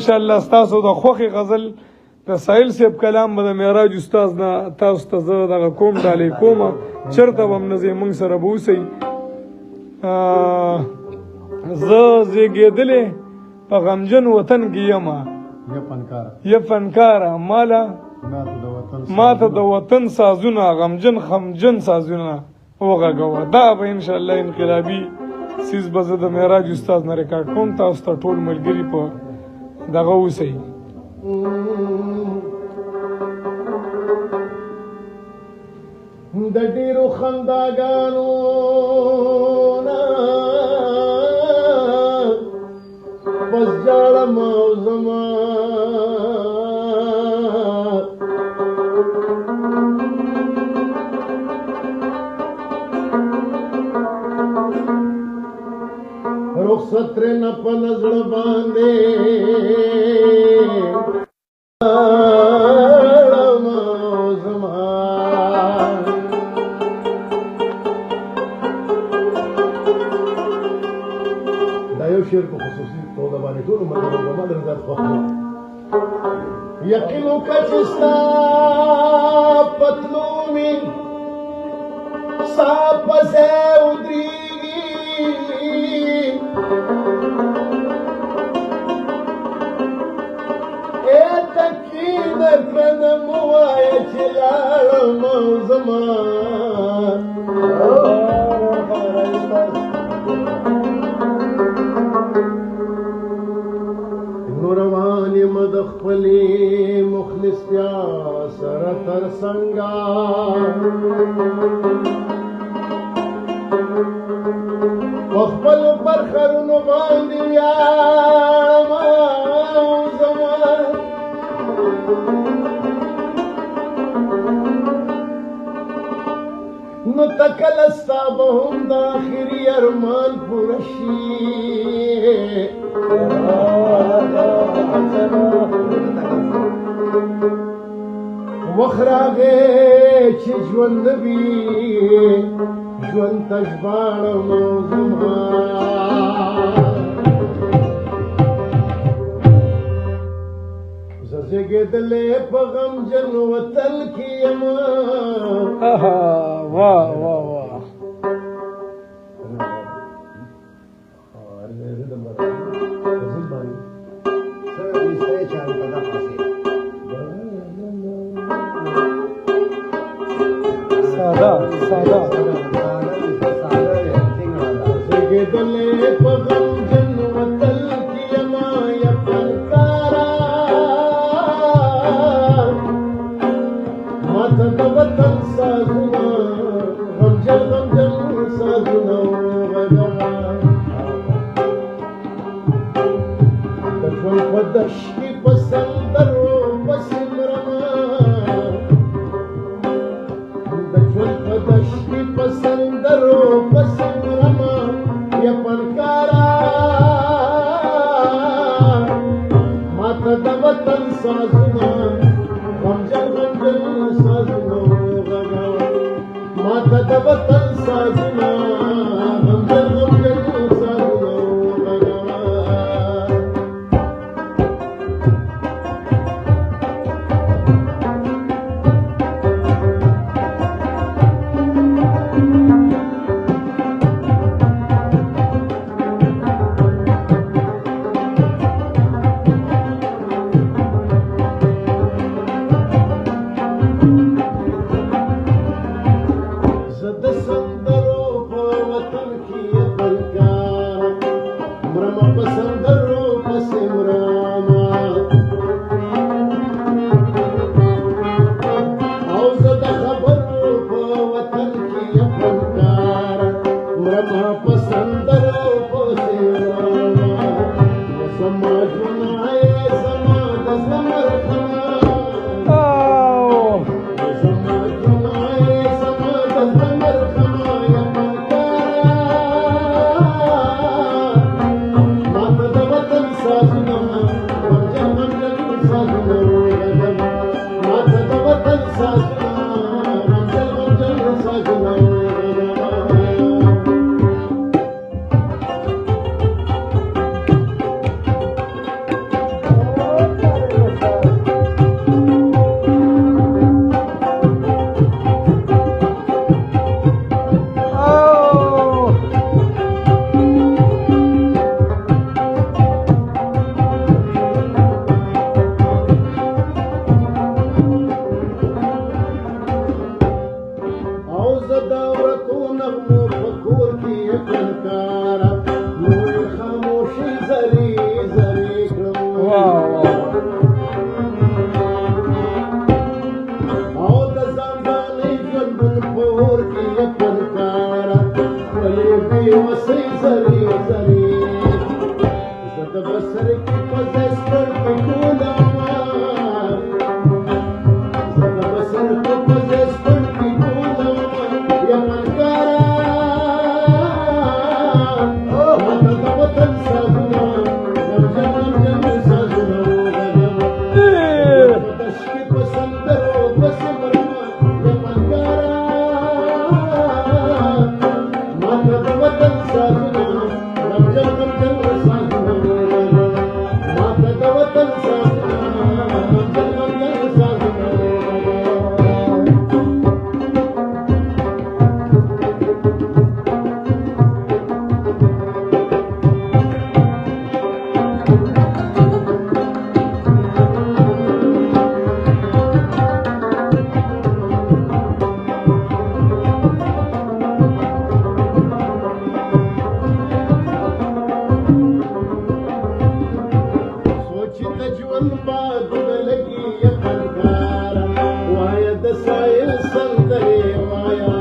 شاء الله ستاسو د خوښې غزل د ساحل صاحب کلام به د معراج استاد نه تاسو ته زه دغه کوم ډالۍ کوم چېرته به هم نه ځئ موږ سره به اوسئ زه زیږېدلې په غمجن وطن کې یمه یا فنکاره ماته د وطن سازونه غمجن سازونه وغږوه دا به انشاءالله انقلابي سیز به زه د معراج استاد نه ریکارډ کوم تاسو ته ټول ملګري په دغه اوسئ د ډېرو خنداګانو نه بس جاړم او زما رخصت ترېنه په نزړه باندې شعر په خصوصي توګه باندې ټول مطلب په مدر ذات خوښه یقین وکړه چې ستا پتلو مې ستا په ځای ودرېږي ای تکي درکړه نه مه وایه چې لاړم او زما روان یم د خپلې مخلص بیا سره تر څنګه په خپلو پرخرونو باندې ویاړم او زما نو ته کله ستا به هم د آخري ارمان پوره شي وخت راغی چې ژوند نه وي ژوند ته ژباړم او زما زه زېږېدلی په غمجن وطن کې یم واه واه واه زېږېدلی په غمجن وطن کې یمه یا فنکاره ماته د وطن سازونه غمجن سازونه وغږوه د ژوند په دښت کې په سندرو پسې مرمه د ژوند په دښت کې په سندرو پسې مرمه یا فنکاره ماته د وطن سازونه غمجن سازونه وغږوه ماته د وطن سازونه غمجن سازونه وغږوه من باد لګي فنکارا وایا د سایل سندري وایا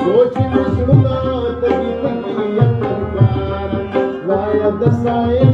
سوچ وسړه تګي تګي فنکارا وایا د سایل